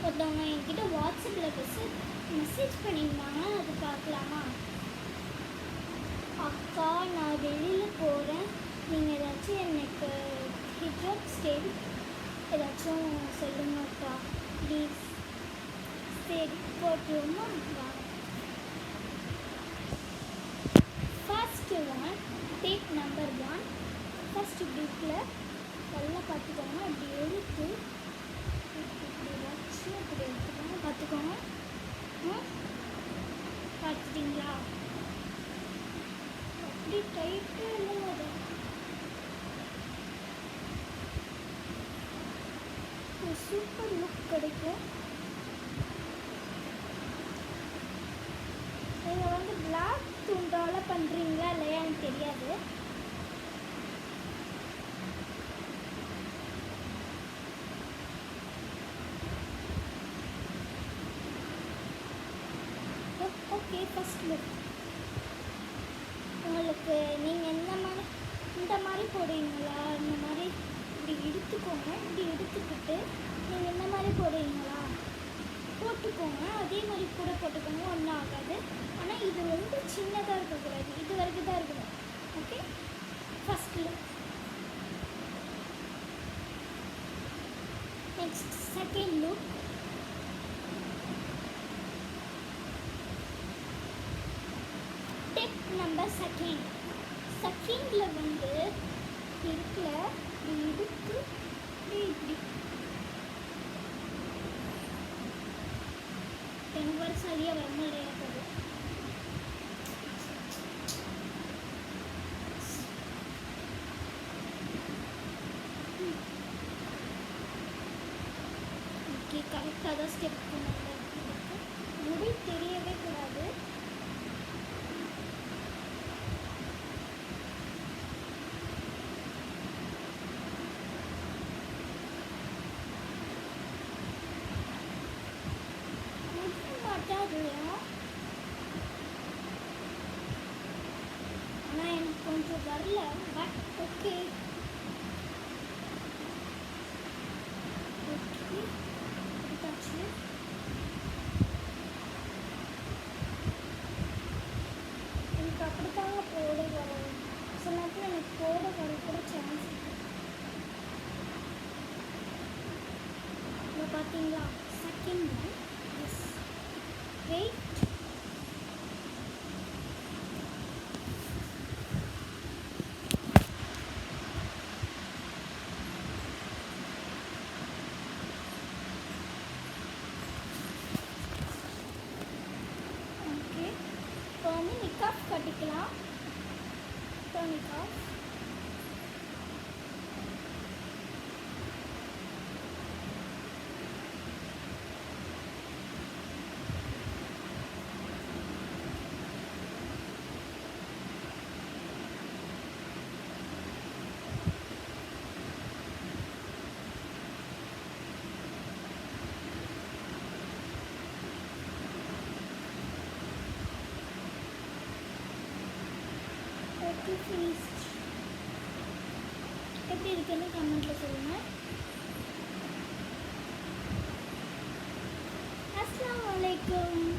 ஒருத்தவங்க என்கிட்ட வாட்ஸ்அப்பில் மெசேஜ் பண்ணியிருந்தாங்க, அது பார்க்கலாமா? அக்கா, நான் வெளியில் போகிறேன், நீங்கள் ஏதாச்சும் எனக்கு ஹிட்ராப் ஸ்டைல் ஏதாச்சும் சொல்லுங்கக்கா ப்ளீஸ். சரி போட்டுருவோமா? First one, take number 1. First குரூப்பில் நல்லா பார்த்துக்கோங்க. அப்படி எழுத்து இப்படி வச்சு அப்படி எடுத்துக்கோங்க, பார்த்துக்கோங்க. பார்த்துட்டிங்களா? அப்படி டைட்டு எழுதாது, ஒரு சூப்பர் லுக் கிடைக்கும். நீங்கள் வந்து பிளாக் துண்டால் பண்ணுறீங்களா இல்லையா எனக்கு தெரியாது. ஓகே, ஃபஸ்ட் லுக் உங்களுக்கு நீங்கள் இந்த மாதிரி போடுவீங்களா? இந்த மாதிரி இப்படி எடுத்துக்கோங்க. இப்படி எடுத்துக்கிட்டு நீங்கள் இந்த மாதிரி போடுவீங்களா? போட்டுக்கோங்க. அதே மாதிரி கூட போட்டுக்கோங்க, ஒன்றும் ஆகாது. ஆனால் இது வந்து சின்னதாக இருக்கக்கூடாது, இது வரைக்கும் தான் இருக்கணும். Okay, first look. Next second look. Tip number செகண்டில் வந்து இருக்குல்ல, இப்படி எடுத்து இப்படி எனக்கு வர சரியாக வரமாட்டேங்குது. ஓகே, கரெக்டாக தான் ஸ்டெப் பண்ணாங்க. முடி தெரியவே கூடாது. ஆனால் எனக்கு கொஞ்சம் வரல, பட் ஓகே. எனக்கு அப்படித்தாங்க போட வரும். சில நேரத்தில் எனக்கு போட வர கூட சான்ஸ் இருக்கு. இப்போ பார்த்தீங்களா? Second one. Yes, wait. Okay, இப்போ வந்து நிக்காப் கட்டிக்கலாம். இப்போ நிக்காப் ஃபினிஷ்ட். எப்படி இருக்குன்னு கமெண்ட்டில் சொல்லுங்கள். அஸ்ஸலாமு அலைக்கும்.